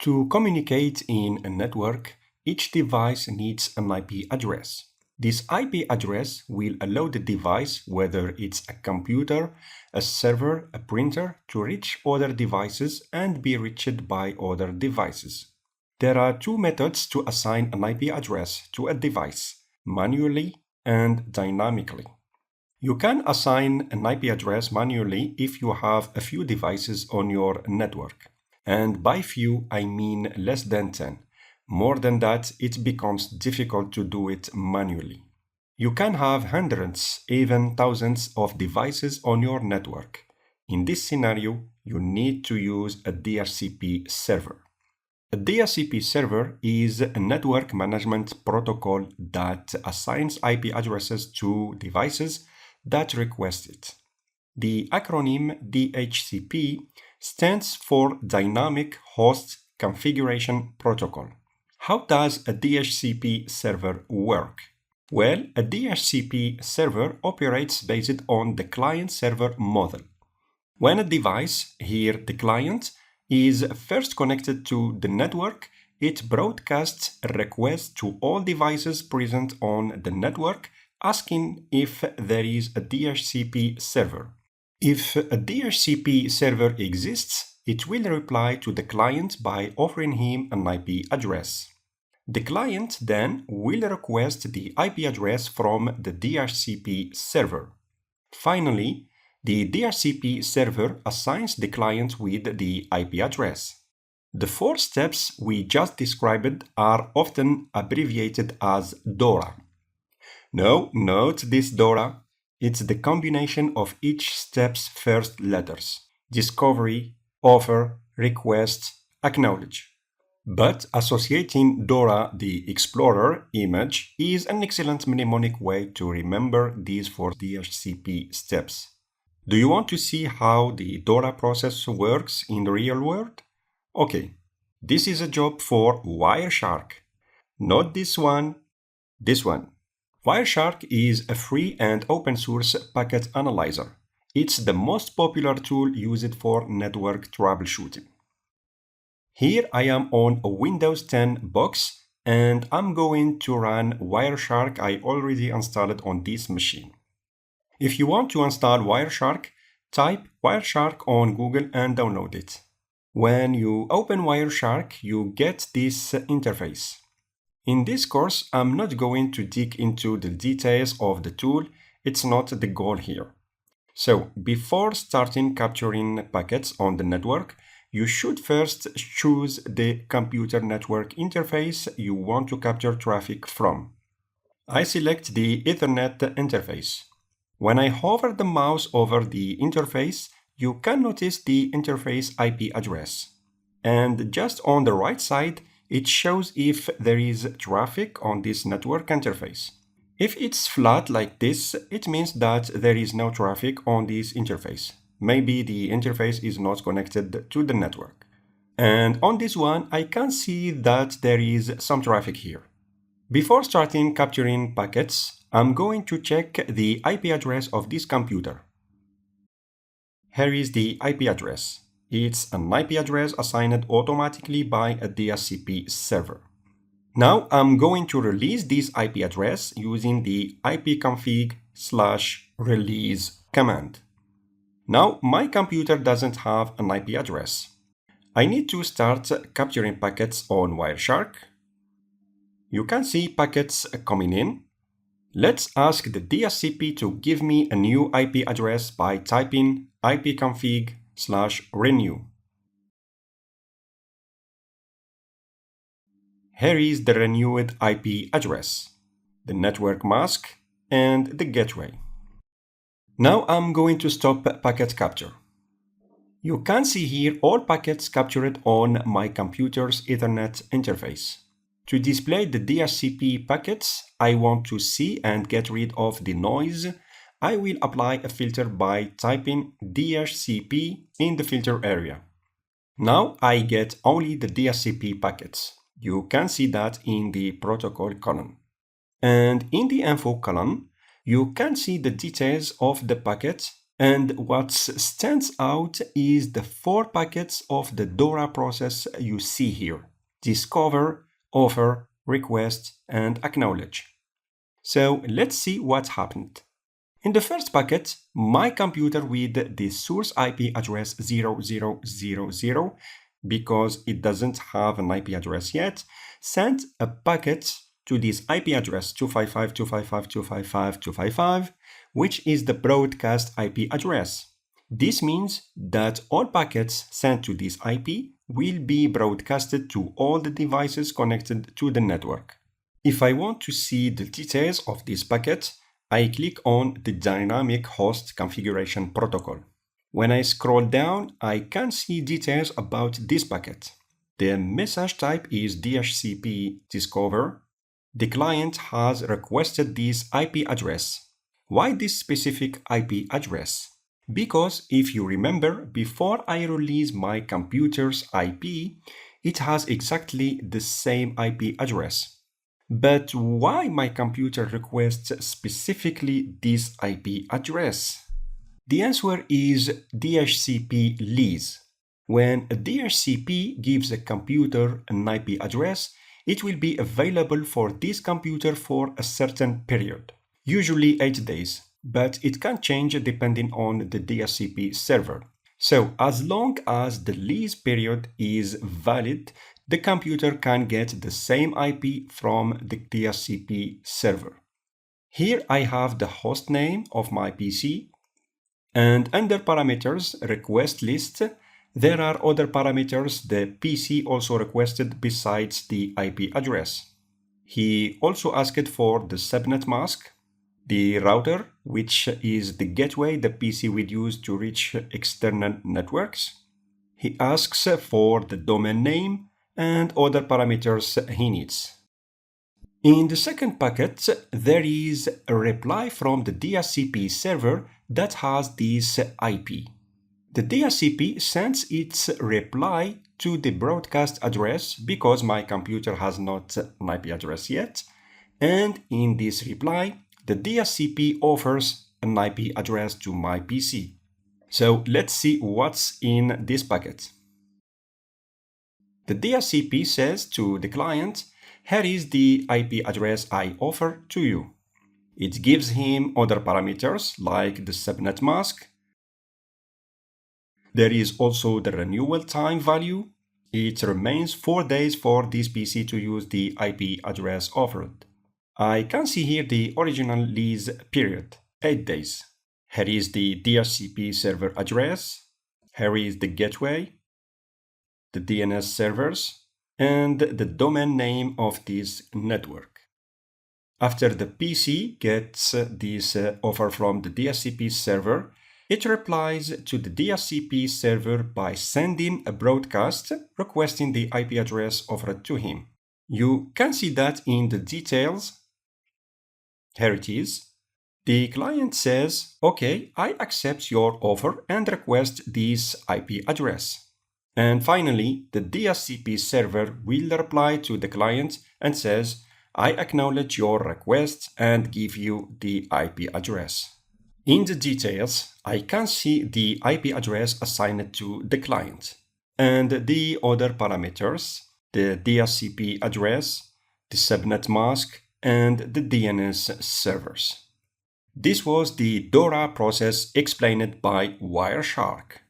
To communicate in a network, each device needs an IP address. This IP address will allow the device, whether it's a computer, a server, a printer, to reach other devices and be reached by other devices. There are two methods to assign an IP address to a device, manually and dynamically. You can assign an IP address manually if you have a few devices on your network. And by few, I mean less than 10. More than that, it becomes difficult to do it manually. You can have hundreds, even thousands of devices on your network. In this scenario, you need to use a DHCP server. A DHCP server is a network management protocol that assigns IP addresses to devices that request it. The acronym DHCP stands for Dynamic Host Configuration Protocol. How does a DHCP server work? Well, a DHCP server operates based on the client-server model. When a device, here the client, is first connected to the network, it broadcasts a request to all devices present on the network, asking if there is a DHCP server. If a DHCP server exists, it will reply to the client by offering him an IP address. The client then will request the IP address from the DHCP server. Finally, the DHCP server assigns the client with the IP address. The four steps we just described are often abbreviated as DORA. No, not this DORA. It's the combination of each step's first letters: discovery, offer, request, acknowledge. But associating DORA, the Explorer image, is an excellent mnemonic way to remember these four DHCP steps. Do you want to see how the DORA process works in the real world? Okay, this is a job for Wireshark. Not this one, this one. Wireshark is a free and open source packet analyzer. It's the most popular tool used for network troubleshooting. Here I am on a Windows 10 box and I'm going to run Wireshark I already installed on this machine. If you want to install Wireshark, type Wireshark on Google and download it. When you open Wireshark, you get this interface. In this course, I'm not going to dig into the details of the tool. It's not the goal here. So, before starting capturing packets on the network, you should first choose the computer network interface you want to capture traffic from. I select the Ethernet interface. When I hover the mouse over the interface, you can notice the interface IP address. And just on the right side, it shows if there is traffic on this network interface. If it's flat like this, it means that there is no traffic on this interface. Maybe the interface is not connected to the network. And on this one, I can see that there is some traffic here. Before starting capturing packets, I'm going to check the IP address of this computer. Here is the IP address. It's an IP address assigned automatically by a DHCP server. Now I'm going to release this IP address using the ipconfig/release command. Now my computer doesn't have an IP address. I need to start capturing packets on Wireshark. You can see packets coming in. Let's ask the DHCP to give me a new IP address by typing ipconfig/renew. Here is the renewed IP address, the network mask, and the gateway. Now I'm going to stop packet capture. You can see here all packets captured on my computer's Ethernet interface. To display the DHCP packets I want to see and get rid of the noise, I will apply a filter by typing DHCP in the filter area. Now I get only the DHCP packets. You can see that in the protocol column. And in the info column, you can see the details of the packet And what stands out is the 4 packets of the DORA process you see here: discover, offer, request, and acknowledge. So let's see what happened. In the first packet, my computer with the source IP address 0000, because it doesn't have an IP address yet, sent a packet to this IP address 255.255.255.255, which is the broadcast IP address. This means that all packets sent to this IP will be broadcasted to all the devices connected to the network. If I want to see the details of this packet, I click on the Dynamic Host Configuration Protocol. When I scroll down, I can see details about this packet. The message type is DHCP discover. The client has requested this IP address. Why this specific IP address? Because if you remember, before I release my computer's IP, it has exactly the same IP address. But why my computer requests specifically this IP address? The answer is DHCP lease. When a DHCP gives a computer an IP address, it will be available for this computer for a certain period, usually 8 days, but it can change depending on the DHCP server. So as long as the lease period is valid, the computer can get the same IP from the DHCP server. Here I have the host name of my PC, and under parameters request list, there are other parameters the PC also requested besides the IP address. He also asked for the subnet mask, the router, which is the gateway the PC will use to reach external networks. He asks for the domain name and other parameters he needs. In the second packet, there is a reply from the DHCP server that has this IP. The DHCP sends its reply to the broadcast address because my computer has not an IP address yet, and in this reply, the DHCP offers an IP address to my PC. So let's see what's in this packet. The DHCP says to the client, here is the IP address I offer to you. It gives him other parameters like the subnet mask. There is also the renewal time value. It remains 4 days for this PC to use the IP address offered. I can see here the original lease period, 8 days. Here is the DHCP server address. Here is the gateway, the DNS servers, and the domain name of this network. After the PC gets this offer from the DHCP server, it replies to the DHCP server by sending a broadcast requesting the IP address offered to him. You can see that in the details. Here it is. The client says, OK, I accept your offer and request this IP address. And finally, the DHCP server will reply to the client and says, I acknowledge your request and give you the IP address. In the details, I can see the IP address assigned to the client and the other parameters, the DHCP address, the subnet mask, and the DNS servers. This was the DORA process explained by Wireshark.